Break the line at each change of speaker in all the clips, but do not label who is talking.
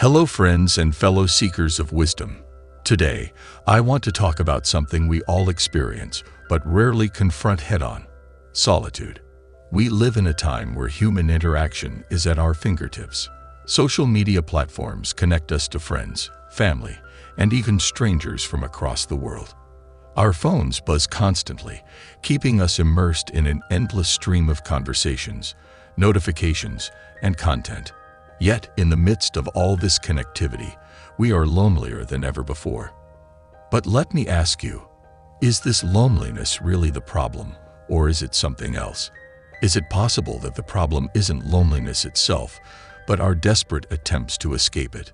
Hello friends and fellow seekers of wisdom. Today, I want to talk about something we all experience, but rarely confront head-on: solitude. We live in a time where human interaction is at our fingertips. Social media platforms connect us to friends, family, and even strangers from across the world. Our phones buzz constantly, keeping us immersed in an endless stream of conversations, notifications, and content. Yet, in the midst of all this connectivity, we are lonelier than ever before. But let me ask you, is this loneliness really the problem, or is it something else? Is it possible that the problem isn't loneliness itself, but our desperate attempts to escape it?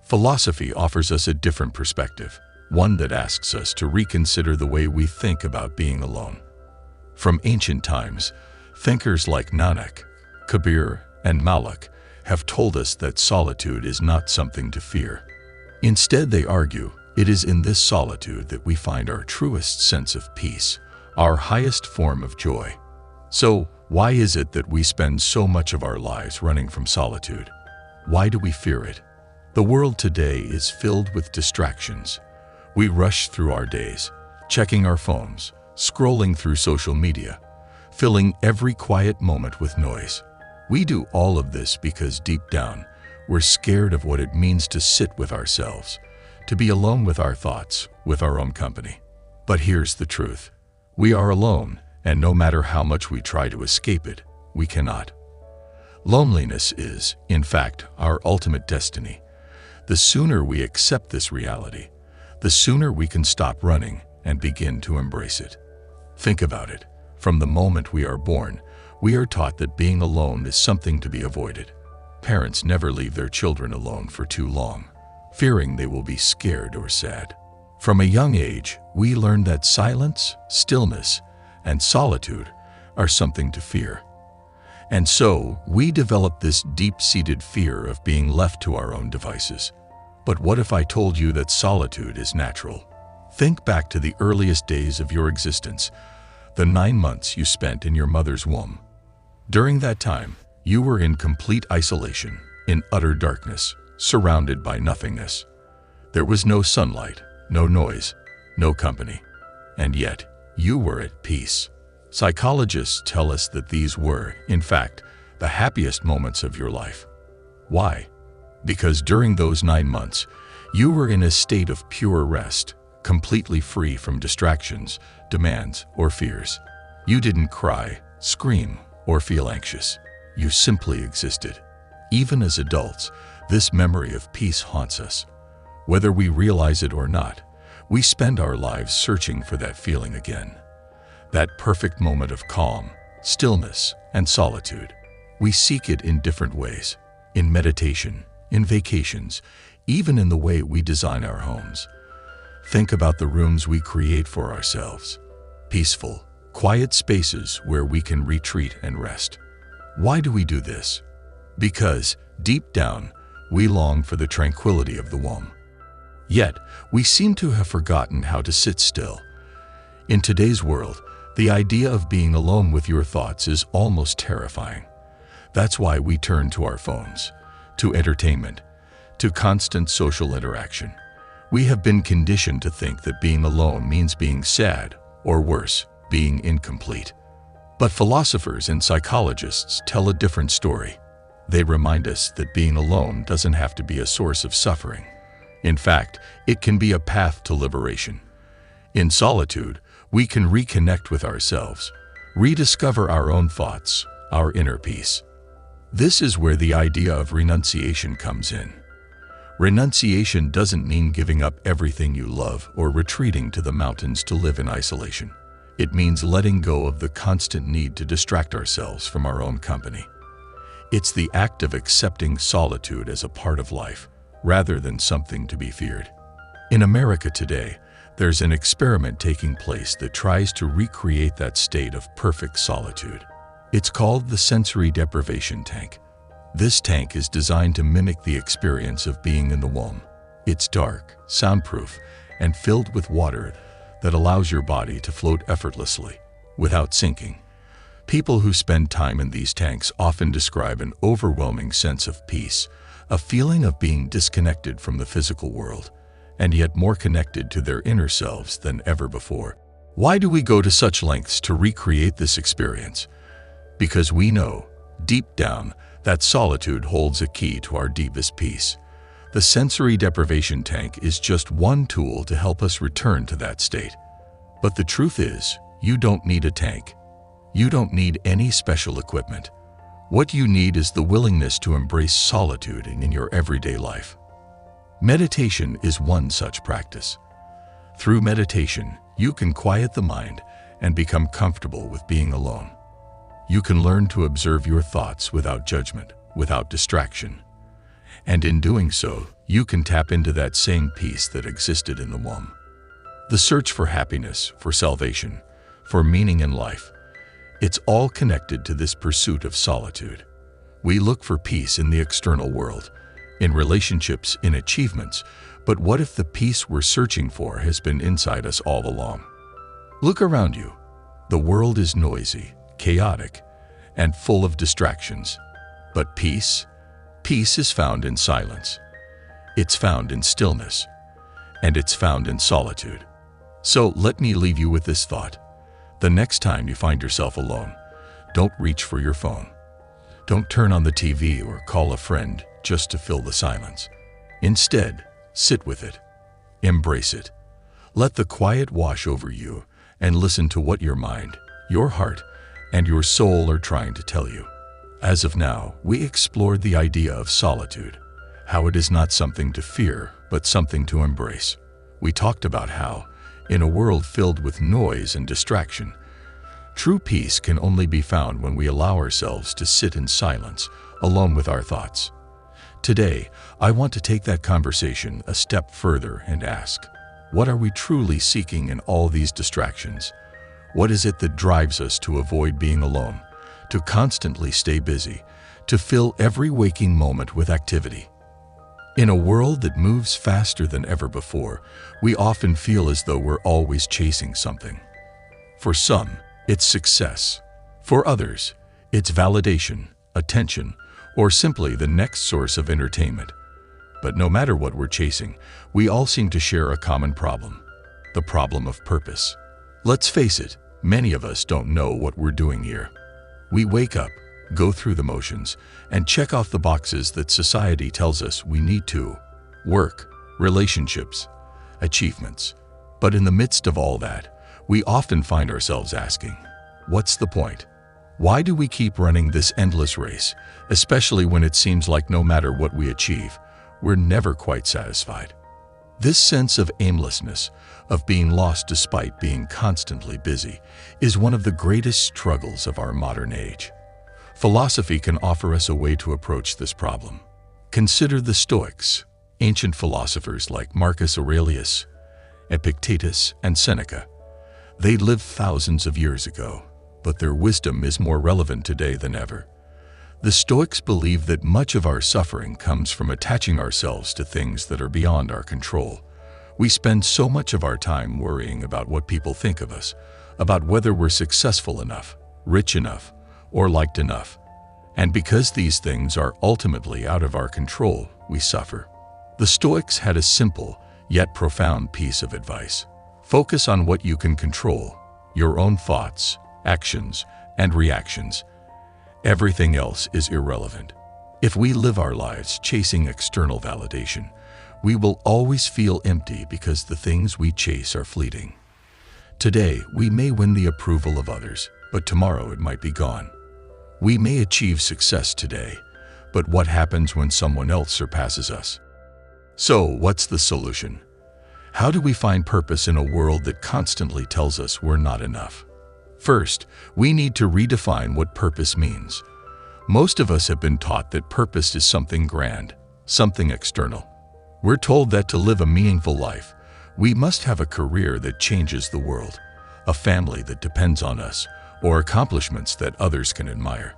Philosophy offers us a different perspective, one that asks us to reconsider the way we think about being alone. From ancient times, thinkers like Nanak, Kabir, and Malak have told us that solitude is not something to fear. Instead, they argue, it is in this solitude that we find our truest sense of peace, our highest form of joy. So, why is it that we spend so much of our lives running from solitude? Why do we fear it? The world today is filled with distractions. We rush through our days, checking our phones, scrolling through social media, filling every quiet moment with noise. We do all of this because deep down, we're scared of what it means to sit with ourselves, to be alone with our thoughts, with our own company. But here's the truth. We are alone, and no matter how much we try to escape it, we cannot. Loneliness is, in fact, our ultimate destiny. The sooner we accept this reality, the sooner we can stop running and begin to embrace it. Think about it. From the moment we are born, we are taught that being alone is something to be avoided. Parents never leave their children alone for too long, fearing they will be scared or sad. From a young age, we learn that silence, stillness, and solitude are something to fear. And so, we develop this deep-seated fear of being left to our own devices. But what if I told you that solitude is natural? Think back to the earliest days of your existence, the 9 months you spent in your mother's womb. During that time, you were in complete isolation, in utter darkness, surrounded by nothingness. There was no sunlight, no noise, no company. And yet, you were at peace. Psychologists tell us that these were, in fact, the happiest moments of your life. Why? Because during those 9 months, you were in a state of pure rest, completely free from distractions, demands, or fears. You didn't cry, scream, or feel anxious. You simply existed. Even as adults, this memory of peace haunts us. Whether we realize it or not, we spend our lives searching for that feeling again. That perfect moment of calm, stillness, and solitude. We seek it in different ways, in meditation, in vacations, even in the way we design our homes. Think about the rooms we create for ourselves. Peaceful, quiet spaces where we can retreat and rest. Why do we do this? Because, deep down, we long for the tranquility of the womb. Yet, we seem to have forgotten how to sit still. In today's world, the idea of being alone with your thoughts is almost terrifying. That's why we turn to our phones, to entertainment, to constant social interaction. We have been conditioned to think that being alone means being sad, or worse, being incomplete. But philosophers and psychologists tell a different story. They remind us that being alone doesn't have to be a source of suffering. In fact, it can be a path to liberation. In solitude, we can reconnect with ourselves, rediscover our own thoughts, our inner peace. This is where the idea of renunciation comes in. Renunciation doesn't mean giving up everything you love or retreating to the mountains to live in isolation. It means letting go of the constant need to distract ourselves from our own company. It's the act of accepting solitude as a part of life, rather than something to be feared. In America today, there's an experiment taking place that tries to recreate that state of perfect solitude. It's called the sensory deprivation tank. This tank is designed to mimic the experience of being in the womb. It's dark, soundproof, and filled with water that allows your body to float effortlessly, without sinking. People who spend time in these tanks often describe an overwhelming sense of peace, a feeling of being disconnected from the physical world, and yet more connected to their inner selves than ever before. Why do we go to such lengths to recreate this experience? Because we know, deep down, that solitude holds a key to our deepest peace. The sensory deprivation tank is just one tool to help us return to that state. But the truth is, you don't need a tank. You don't need any special equipment. What you need is the willingness to embrace solitude in your everyday life. Meditation is one such practice. Through meditation, you can quiet the mind and become comfortable with being alone. You can learn to observe your thoughts without judgment, without distraction. And in doing so, you can tap into that same peace that existed in the womb. The search for happiness, for salvation, for meaning in life, it's all connected to this pursuit of solitude. We look for peace in the external world, in relationships, in achievements, but what if the peace we're searching for has been inside us all along? Look around you. The world is noisy, chaotic, and full of distractions. But peace is found in silence. It's found in stillness, and it's found in solitude. So let me leave you with this thought. The next time you find yourself alone, don't reach for your phone. Don't turn on the TV or call a friend just to fill the silence. Instead, sit with it. Embrace it. Let the quiet wash over you and listen to what your mind, your heart, and your soul are trying to tell you. As of now, we explored the idea of solitude, how it is not something to fear, but something to embrace. We talked about how, in a world filled with noise and distraction, true peace can only be found when we allow ourselves to sit in silence, alone with our thoughts. Today, I want to take that conversation a step further and ask, what are we truly seeking in all these distractions? What is it that drives us to avoid being alone, to constantly stay busy, to fill every waking moment with activity? In a world that moves faster than ever before, we often feel as though we're always chasing something. For some, it's success. For others, it's validation, attention, or simply the next source of entertainment. But no matter what we're chasing, we all seem to share a common problem, the problem of purpose. Let's face it, many of us don't know what we're doing here. We wake up, go through the motions, and check off the boxes that society tells us we need to: work, relationships, achievements. But in the midst of all that, we often find ourselves asking, what's the point? Why do we keep running this endless race, especially when it seems like no matter what we achieve, we're never quite satisfied? This sense of aimlessness, of being lost despite being constantly busy, is one of the greatest struggles of our modern age. Philosophy can offer us a way to approach this problem. Consider the Stoics, ancient philosophers like Marcus Aurelius, Epictetus, and Seneca. They lived thousands of years ago, but their wisdom is more relevant today than ever. The Stoics believe that much of our suffering comes from attaching ourselves to things that are beyond our control. We spend so much of our time worrying about what people think of us, about whether we're successful enough, rich enough, or liked enough. And because these things are ultimately out of our control, we suffer. The Stoics had a simple, yet profound piece of advice. Focus on what you can control, your own thoughts, actions, and reactions. Everything else is irrelevant. If we live our lives chasing external validation, we will always feel empty because the things we chase are fleeting. Today, we may win the approval of others, but tomorrow it might be gone. We may achieve success today, but what happens when someone else surpasses us? So, what's the solution? How do we find purpose in a world that constantly tells us we're not enough? First, we need to redefine what purpose means. Most of us have been taught that purpose is something grand, something external. We're told that to live a meaningful life, we must have a career that changes the world, a family that depends on us, or accomplishments that others can admire.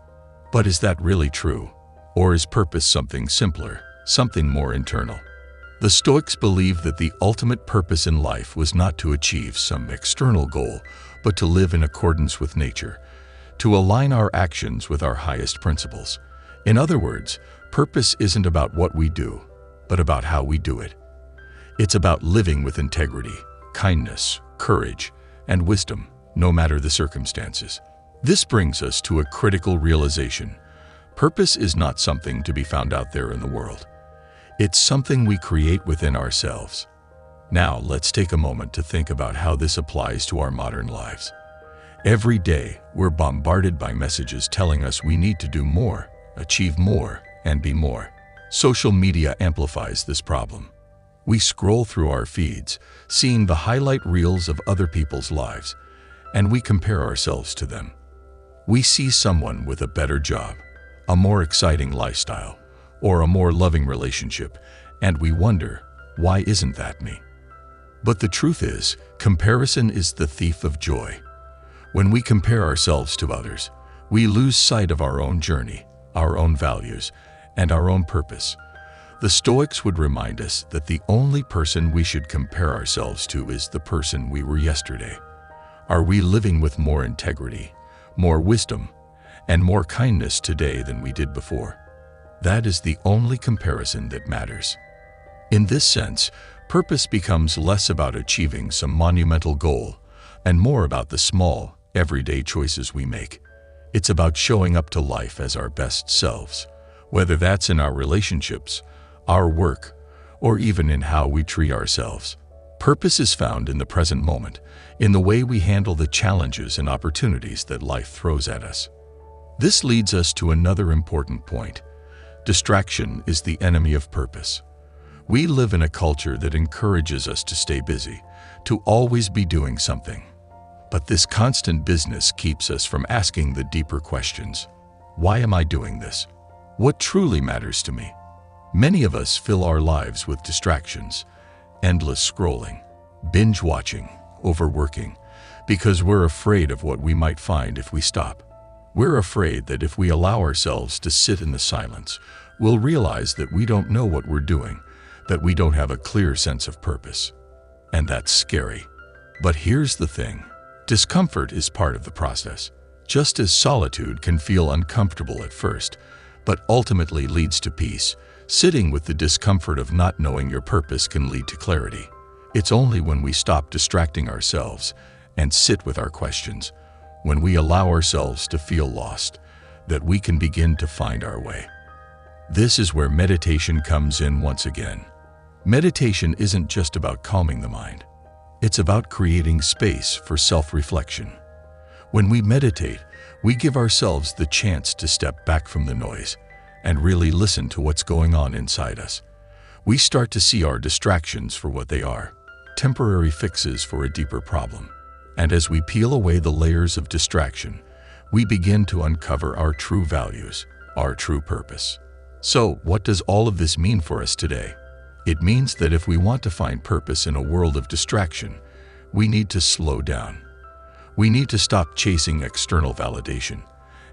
But is that really true? Or is purpose something simpler, something more internal? The Stoics believed that the ultimate purpose in life was not to achieve some external goal, but to live in accordance with nature, to align our actions with our highest principles. In other words, Purpose isn't about what we do, but about how we do it. It's about living with integrity, kindness, courage, and wisdom, no matter the circumstances. This brings us to a critical realization. Purpose is not something to be found out there in the world. It's something we create within ourselves. Now, let's take a moment to think about how this applies to our modern lives. Every day, we're bombarded by messages telling us we need to do more, achieve more, and be more. Social media amplifies this problem. We scroll through our feeds, seeing the highlight reels of other people's lives, and we compare ourselves to them. We see someone with a better job, a more exciting lifestyle, or a more loving relationship, and we wonder, why isn't that me? But the truth is, comparison is the thief of joy. When we compare ourselves to others, we lose sight of our own journey, our own values, and our own purpose. The Stoics would remind us that the only person we should compare ourselves to is the person we were yesterday. Are we living with more integrity, more wisdom, and more kindness today than we did before? That is the only comparison that matters. In this sense, purpose becomes less about achieving some monumental goal and more about the small, everyday choices we make. It's about showing up to life as our best selves, whether that's in our relationships, our work, or even in how we treat ourselves. Purpose is found in the present moment, in the way we handle the challenges and opportunities that life throws at us. This leads us to another important point. Distraction is the enemy of purpose. We live in a culture that encourages us to stay busy, to always be doing something. But this constant business keeps us from asking the deeper questions. Why am I doing this? What truly matters to me? Many of us fill our lives with distractions, endless scrolling, binge watching, overworking, because we're afraid of what we might find if we stop. We're afraid that if we allow ourselves to sit in the silence, we'll realize that we don't know what we're doing, that we don't have a clear sense of purpose. And that's scary. But here's the thing. Discomfort is part of the process. Just as solitude can feel uncomfortable at first, but ultimately leads to peace, sitting with the discomfort of not knowing your purpose can lead to clarity. It's only when we stop distracting ourselves and sit with our questions, when we allow ourselves to feel lost, that we can begin to find our way. This is where meditation comes in once again. Meditation isn't just about calming the mind. It's about creating space for self-reflection. When we meditate, we give ourselves the chance to step back from the noise and really listen to what's going on inside us. We start to see our distractions for what they are, temporary fixes for a deeper problem. And as we peel away the layers of distraction, we begin to uncover our true values, our true purpose. So, what does all of this mean for us today? It means that if we want to find purpose in a world of distraction, we need to slow down. We need to stop chasing external validation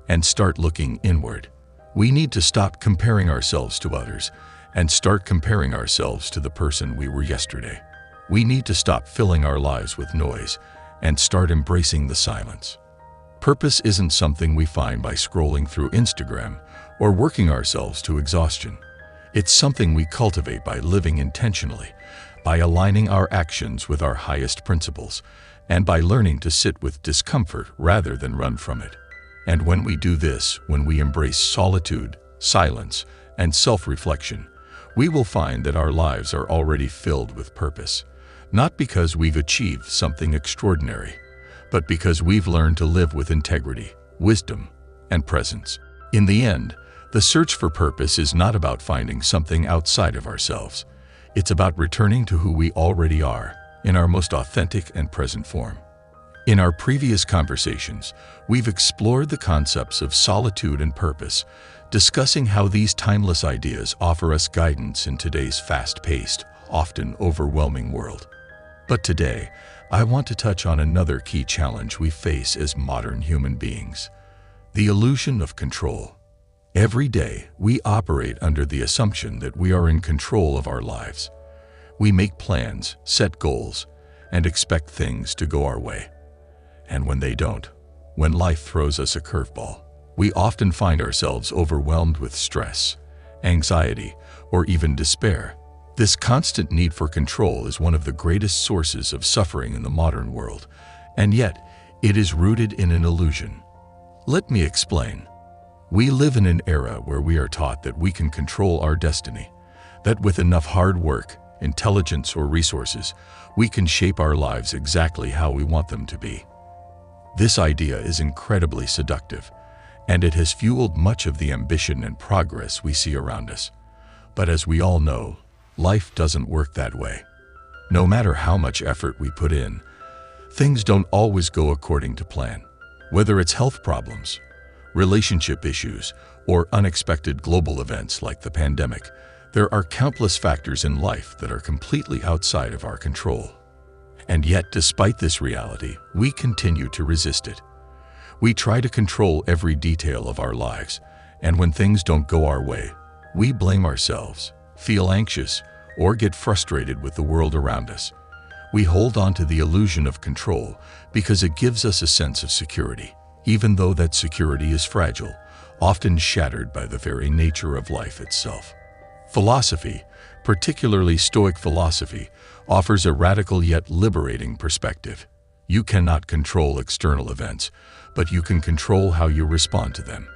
and start looking inward. We need to stop comparing ourselves to others and start comparing ourselves to the person we were yesterday. We need to stop filling our lives with noise and start embracing the silence. Purpose isn't something we find by scrolling through Instagram or working ourselves to exhaustion. It's something we cultivate by living intentionally, by aligning our actions with our highest principles, and by learning to sit with discomfort rather than run from it. And when we do this, when we embrace solitude, silence, and self-reflection, we will find that our lives are already filled with purpose, not because we've achieved something extraordinary, but because we've learned to live with integrity, wisdom, and presence. In the end, the search for purpose is not about finding something outside of ourselves. It's about returning to who we already are, in our most authentic and present form. In our previous conversations, we've explored the concepts of solitude and purpose, discussing how these timeless ideas offer us guidance in today's fast-paced, often overwhelming world. But today, I want to touch on another key challenge we face as modern human beings: the illusion of control. Every day, we operate under the assumption that we are in control of our lives. We make plans, set goals, and expect things to go our way. And when they don't, when life throws us a curveball, we often find ourselves overwhelmed with stress, anxiety, or even despair. This constant need for control is one of the greatest sources of suffering in the modern world, and yet it is rooted in an illusion. Let me explain. We live in an era where we are taught that we can control our destiny, that with enough hard work, intelligence, or resources, we can shape our lives exactly how we want them to be. This idea is incredibly seductive, and it has fueled much of the ambition and progress we see around us. But as we all know, life doesn't work that way. No matter how much effort we put in, things don't always go according to plan. Whether it's health problems, relationship issues, or unexpected global events like the pandemic, there are countless factors in life that are completely outside of our control. And yet, despite this reality, we continue to resist it. We try to control every detail of our lives, and when things don't go our way, we blame ourselves, feel anxious, or get frustrated with the world around us. We hold on to the illusion of control because it gives us a sense of security, even though that security is fragile, often shattered by the very nature of life itself. Philosophy, particularly Stoic philosophy, offers a radical yet liberating perspective. You cannot control external events, but you can control how you respond to them.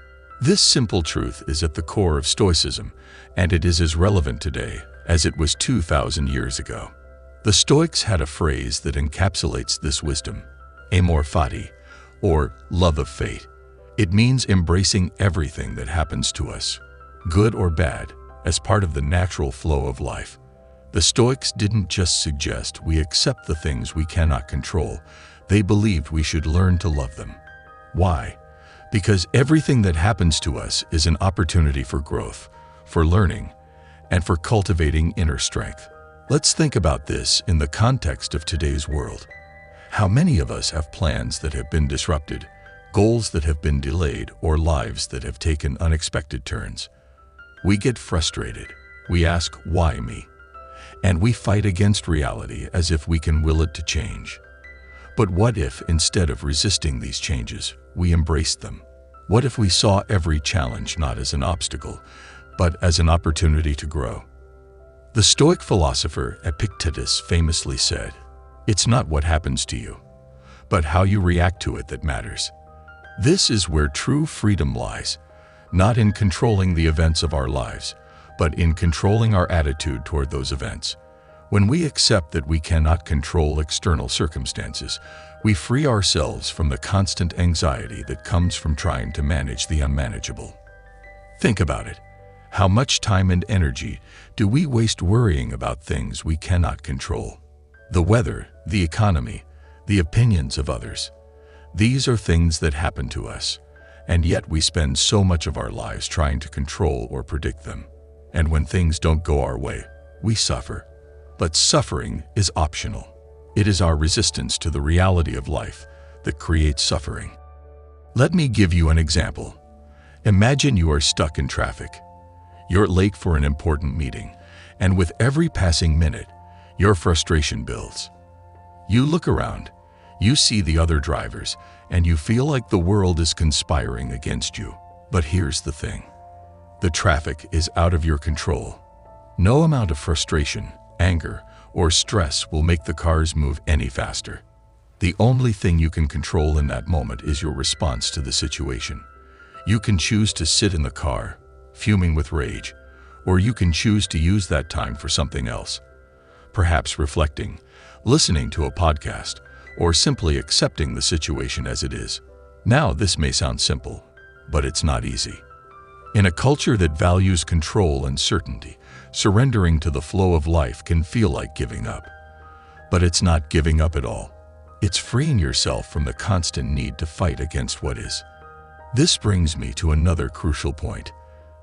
This simple truth is at the core of Stoicism, and it is as relevant today as it was 2,000 years ago. The Stoics had a phrase that encapsulates this wisdom: amor fati, or love of fate. It means embracing everything that happens to us, good or bad, as part of the natural flow of life. The Stoics didn't just suggest we accept the things we cannot control, they believed we should learn to love them. Why? Because everything that happens to us is an opportunity for growth, for learning, and for cultivating inner strength. Let's think about this in the context of today's world. How many of us have plans that have been disrupted, goals that have been delayed, or lives that have taken unexpected turns? We get frustrated. We ask, why me? And we fight against reality as if we can will it to change. But what if, instead of resisting these changes, we embraced them? What if we saw every challenge not as an obstacle, but as an opportunity to grow? The Stoic philosopher Epictetus famously said, "It's not what happens to you, but how you react to it that matters." This is where true freedom lies, not in controlling the events of our lives, but in controlling our attitude toward those events. When we accept that we cannot control external circumstances, we free ourselves from the constant anxiety that comes from trying to manage the unmanageable. Think about it. How much time and energy do we waste worrying about things we cannot control? The weather, the economy, the opinions of others. These are things that happen to us, and yet we spend so much of our lives trying to control or predict them. And when things don't go our way, we suffer. But suffering is optional. It is our resistance to the reality of life that creates suffering. Let me give you an example. Imagine you are stuck in traffic. You're late for an important meeting, and with every passing minute, your frustration builds. You look around, you see the other drivers, and you feel like the world is conspiring against you. But here's the thing. The traffic is out of your control. No amount of frustration, anger, or stress will make the cars move any faster. The only thing you can control in that moment is your response to the situation. You can choose to sit in the car, fuming with rage, or you can choose to use that time for something else. Perhaps reflecting, listening to a podcast, or simply accepting the situation as it is. Now, this may sound simple, but it's not easy. In a culture that values control and certainty, surrendering to the flow of life can feel like giving up. But it's not giving up at all. It's freeing yourself from the constant need to fight against what is. This brings me to another crucial point: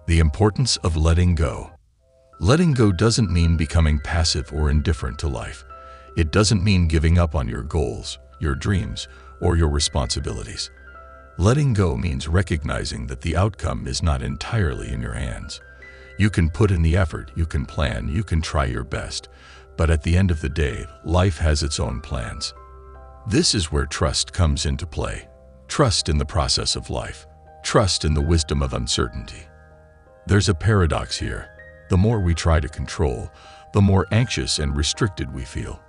the importance of letting go. Letting go doesn't mean becoming passive or indifferent to life. It doesn't mean giving up on your goals, your dreams, or your responsibilities. Letting go means recognizing that the outcome is not entirely in your hands. You can put in the effort, you can plan, you can try your best, but at the end of the day, life has its own plans. This is where trust comes into play. Trust in the process of life. Trust in the wisdom of uncertainty. There's a paradox here. The more we try to control, the more anxious and restricted we feel.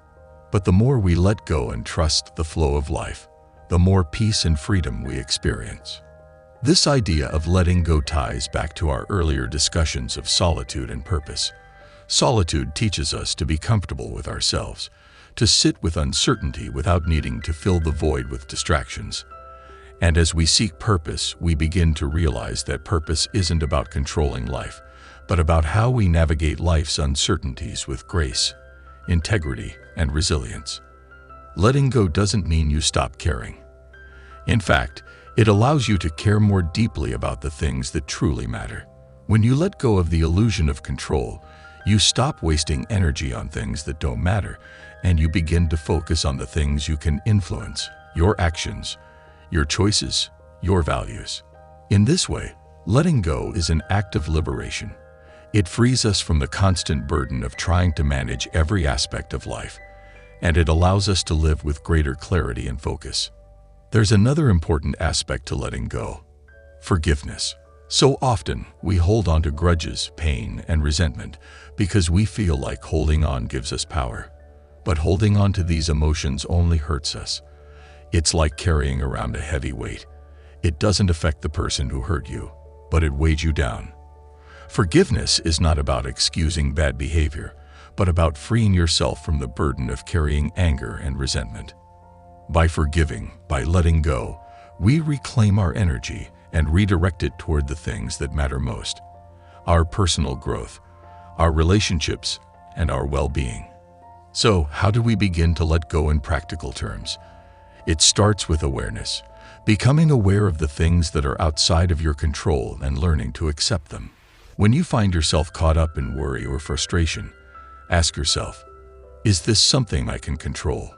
But the more we let go and trust the flow of life, the more peace and freedom we experience. This idea of letting go ties back to our earlier discussions of solitude and purpose. Solitude teaches us to be comfortable with ourselves, to sit with uncertainty without needing to fill the void with distractions. And as we seek purpose, we begin to realize that purpose isn't about controlling life, but about how we navigate life's uncertainties with grace, integrity, and resilience. Letting go doesn't mean you stop caring. In fact, it allows you to care more deeply about the things that truly matter. When you let go of the illusion of control, you stop wasting energy on things that don't matter, and you begin to focus on the things you can influence, your actions, your choices, your values. In this way, letting go is an act of liberation. It frees us from the constant burden of trying to manage every aspect of life, and it allows us to live with greater clarity and focus. There's another important aspect to letting go: forgiveness. So often, we hold on to grudges, pain, and resentment because we feel like holding on gives us power. But holding on to these emotions only hurts us. It's like carrying around a heavy weight. It doesn't affect the person who hurt you, but it weighs you down. Forgiveness is not about excusing bad behavior, but about freeing yourself from the burden of carrying anger and resentment. By forgiving, by letting go, we reclaim our energy and redirect it toward the things that matter most: our personal growth, our relationships, and our well-being. So, how do we begin to let go in practical terms? It starts with awareness, becoming aware of the things that are outside of your control and learning to accept them. When you find yourself caught up in worry or frustration, ask yourself, is this something I can control?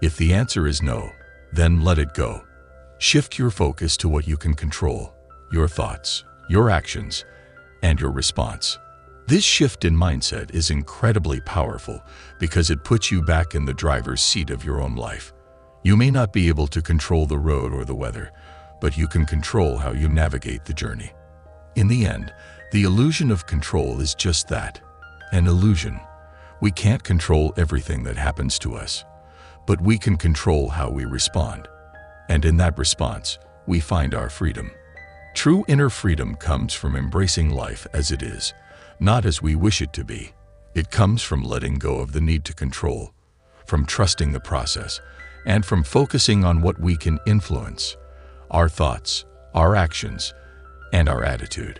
If the answer is no, then let it go. Shift your focus to what you can control: your thoughts, your actions, and your response. This shift in mindset is incredibly powerful because it puts you back in the driver's seat of your own life. You may not be able to control the road or the weather, but you can control how you navigate the journey. In the end, the illusion of control is just that, an illusion. We can't control everything that happens to us, but we can control how we respond. And in that response, we find our freedom. True inner freedom comes from embracing life as it is, not as we wish it to be. It comes from letting go of the need to control, from trusting the process, and from focusing on what we can influence: our thoughts, our actions, and our attitude.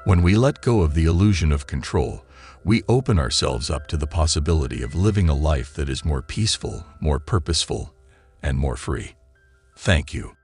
When we let go of the illusion of control, we open ourselves up to the possibility of living a life that is more peaceful, more purposeful, and more free. Thank you.